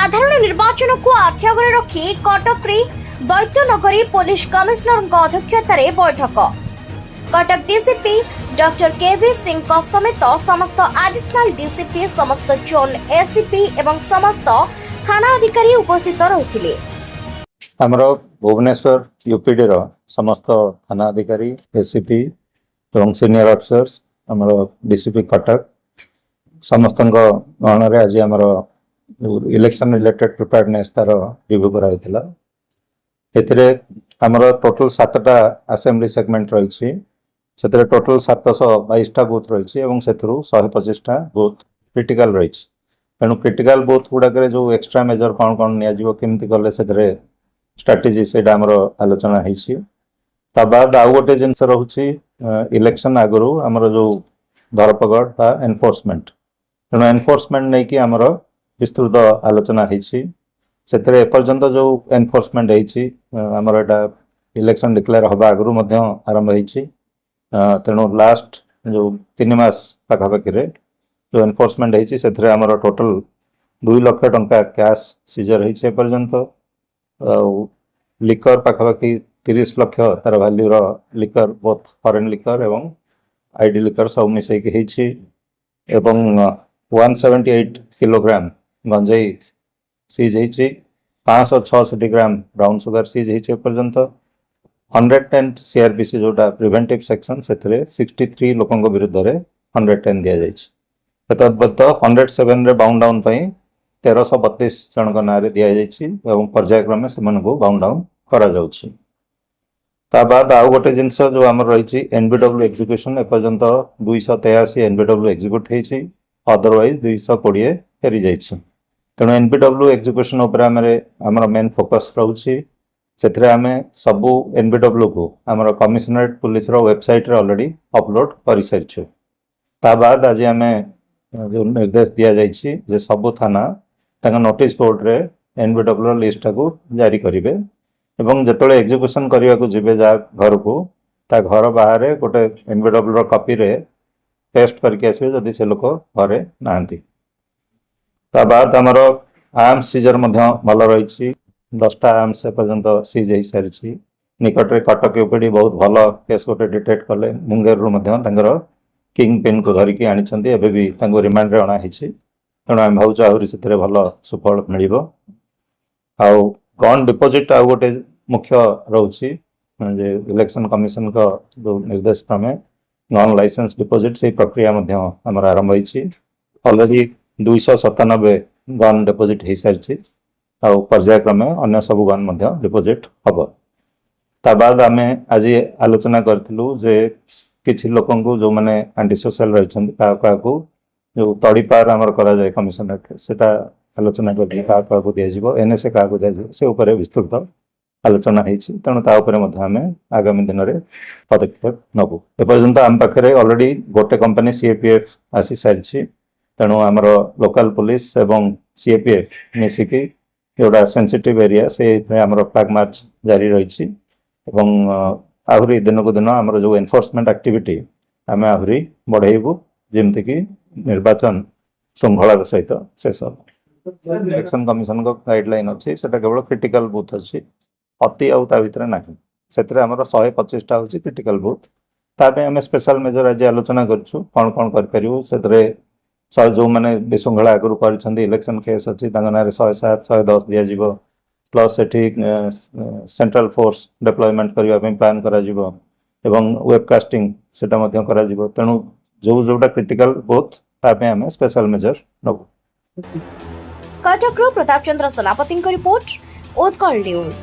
साधारण निर्वाचन को आख्यागरे रखी कटक दैत्यनगरी पुलिस कमिश्नर अध्यक्षतार बैठक। कटक डीसीपी डॉक्टर केवी सिंह समेत समस्त एडिशनल डीसीपी, समस्त जोन एसीपी एवं समस्त थाना अधिकारी उपस्थित रही। भुवनेश्वर यूपीडी समस्त थाना अधिकारी, एसीपी एवं सीनियर ऑफिसर्स, डीसीपी कटक समस्त गणन आज आम इलेक्शन रिलेटेड प्रिपेयरनेस तार रिव्यू कराइला। एथिरे टोटल 7टा असेंबली सेगमेंट रही, टोटल 722टा बूथ रही और 125टा बूथ क्रिटिकल रही। तेणु क्रिटिकल बूथ गुड़ाक जो एक्सट्रा मेजर कौन कौन निमती कले से स्ट्राटेजी से आलोचना हो। बाद आउ गोटे जिनस रोचे इलेक्शन आगु आमर जो धरपगड़ बा एनफोर्समेंट, तेणु एनफोर्समेंट नहीं कि आमर विस्तृत आलोचना होती। एपर्यंत जो एनफोर्समेंट होमर एटा इलेक्शन डिक्लेयर हवा आगु आरंभ होती। तेणु लास्ट जो 3 मास पाखापाखि जो एनफोर्समेंट होती आमर टोटल 2 लाख टंका कैश सीजर होपर्यंत। लिकर पाखापाखि 30 लाख तार भैल्यूर लिकर, बोथ फॉरेन लिकर एवं आईडी लिकर सब मिसेक 178 किलोग्राम गंजाई सीज होती, 566 ग्राम ब्राउन सुगर सीज होपर्यंत। 110 सीआरपीसी जोटा प्रिवेंटिव सेक्शन से 63 लोकों विरुद्ध में 110 दि जाए। तद्वत 107 बाउंड डाउन 1332 जन ना दि पर्यायक्रमे से बाउंड डाउन करा जाउछि। बाद आउ गोटे जिनस जो आम रही एनबीडब्ल्यू एग्जीक्यूशन एपर्यंत 283 एनबीडब्ल्यू एग्जीक्यूट होती, अदरवाइज 220 फेरी जाइए। तेणु एनबीडब्ल्यू एग्जीक्यूशन आमर मेन फोकस रोचे से सबू एनबीडब्ल्यू को आमर कमिशनरेट पुलिस वेबसाइट रे ऑलरेडी अपलोड कर सारी। बाद आज आम जो निर्देश दि जाइए सबू थाना नोटिस बोर्ड रे एनबीडब्ल्यू लिस्ट को जारी करेंगे एवं जिते एग्जीक्यूशन करने को जीवे जा घर को ता घर बाहर गोटे एनबीडब्ल्यू कॉपी रे पेस्ट करके आसवे जदि से लोक घरे नहांती। बाद आमर आर्म्स सीजर भल रही, 10टा आर्म्स एपर्यंत सीज हो सारी। निकट कटक यूपीडी बहुत भल केस गोटे डिटेक्ट कले, मुंगेर रु किंग पिन को धरिकी आनी भी रिमांड रे अणाई। तेणु आम भावुँ आहरी से भल सुफल मिल। गन डिपोजिट आउ गोटे मुख्य रोचे इलेक्शन कमिशन का जो निर्देश क्रमे गन लाइसेंस डिपोजिट से प्रक्रिया आमर आरंभ होती। ऑलरेडी 297 गन डिपोजिट हो सारी और पर्यायक्रमे अन्य सब गन डिपोजिट हम। बाद आम आज आलोचना करूँ जे किसी लोक जो मैंने आंटी सोशल रही क्या जो तड़ीपार आमर कराए कमिशनरेट से आलोचना कर दिज्व, एनएसए क्या दिज्व से विस्तृत आलोचना होती। तेणु आम आगामी दिन में पदक्षेप नबू। एपर्यंत आम पाखे ऑलरेडी गोटे कंपनी सीएपीएफ आसी सारी। तेणु आमर लोकल पुलिस एवं सीएपीएफ मिसिकी जोड़ा सेंसिटिव एरिया से आमर फ्लैग मार्च जारी रही। आहरी दिन को दिन आमर जो एनफोर्समेंट एक्टिविटी आम आहरी बढ़ेबू जमती निर्वाचन श्रृंखलार सहित शेष। इलेक्शन कमिशन को गाइडलाइन अच्छी से केवल क्रिटिकल बूथ अच्छी, अति आउता भितर ना से 125टा हूँ क्रिटिकल बूथ। ताप आम स्पेशल मेजर आज आलोचना करूँ कौन कौन करूँ से जो मैंने विशृंखला आगु कर इलेक्शन केस अच्छी ना 107 110 दि प्लस सेंट्रल फोर्स डिप्लॉयमेंट करने प्लान करा वेबकास्टिंग से तेणु जो जोटा क्रिटिकल बूथ आम स्पेशल मेजर नबू। कटक प्रताप चंद्र सेनापति रिपोर्ट उत्कल न्यूज।